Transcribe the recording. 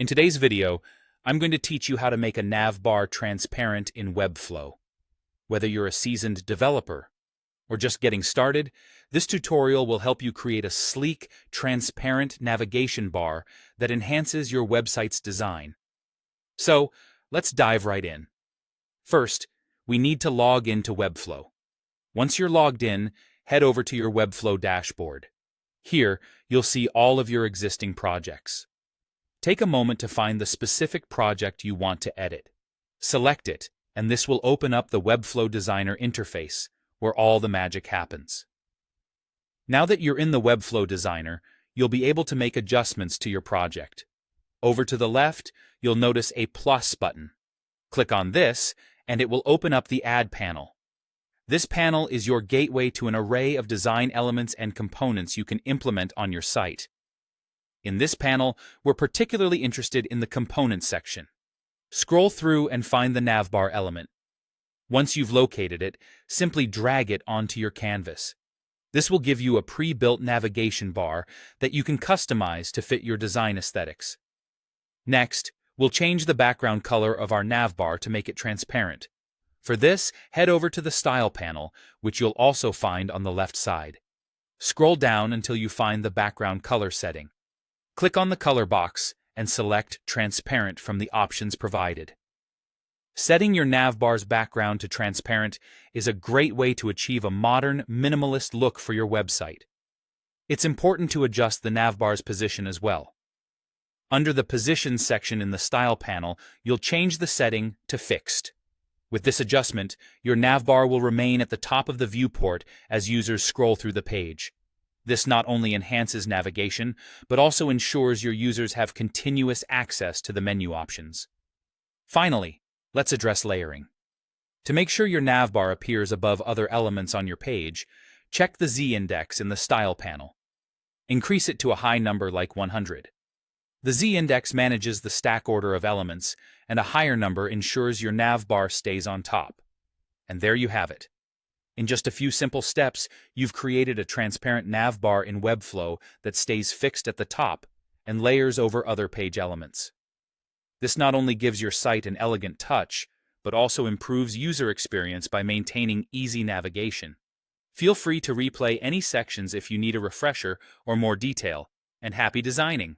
In today's video, I'm going to teach you how to make a navbar transparent in Webflow. Whether you're a seasoned developer or just getting started, this tutorial will help you create a sleek, transparent navigation bar that enhances your website's design. So, let's dive right in. First, we need to log into Webflow. Once you're logged in, head over to your Webflow dashboard. Here, you'll see all of your existing projects. Take a moment to find the specific project you want to edit. Select it, and this will open up the Webflow Designer interface, where all the magic happens. Now that you're in the Webflow Designer, you'll be able to make adjustments to your project. Over to the left, you'll notice a plus button. Click on this, and it will open up the Add panel. This panel is your gateway to an array of design elements and components you can implement on your site. In this panel, we're particularly interested in the Components section. Scroll through and find the navbar element. Once you've located it, simply drag it onto your canvas. This will give you a pre-built navigation bar that you can customize to fit your design aesthetics. Next, we'll change the background color of our navbar to make it transparent. For this, head over to the Style panel, which you'll also find on the left side. Scroll down until you find the background color setting. Click on the color box and select Transparent from the options provided. Setting your navbar's background to transparent is a great way to achieve a modern, minimalist look for your website. It's important to adjust the navbar's position as well. Under the Positions section in the Style panel, you'll change the setting to Fixed. With this adjustment, your navbar will remain at the top of the viewport as users scroll through the page. This not only enhances navigation, but also ensures your users have continuous access to the menu options. Finally, let's address layering. To make sure your navbar appears above other elements on your page, check the Z-index in the Style panel. Increase it to a high number like 100. The Z-index manages the stack order of elements, and a higher number ensures your navbar stays on top. And there you have it. In just a few simple steps, you've created a transparent navbar in Webflow that stays fixed at the top and layers over other page elements. This not only gives your site an elegant touch, but also improves user experience by maintaining easy navigation. Feel free to replay any sections if you need a refresher or more detail, and happy designing!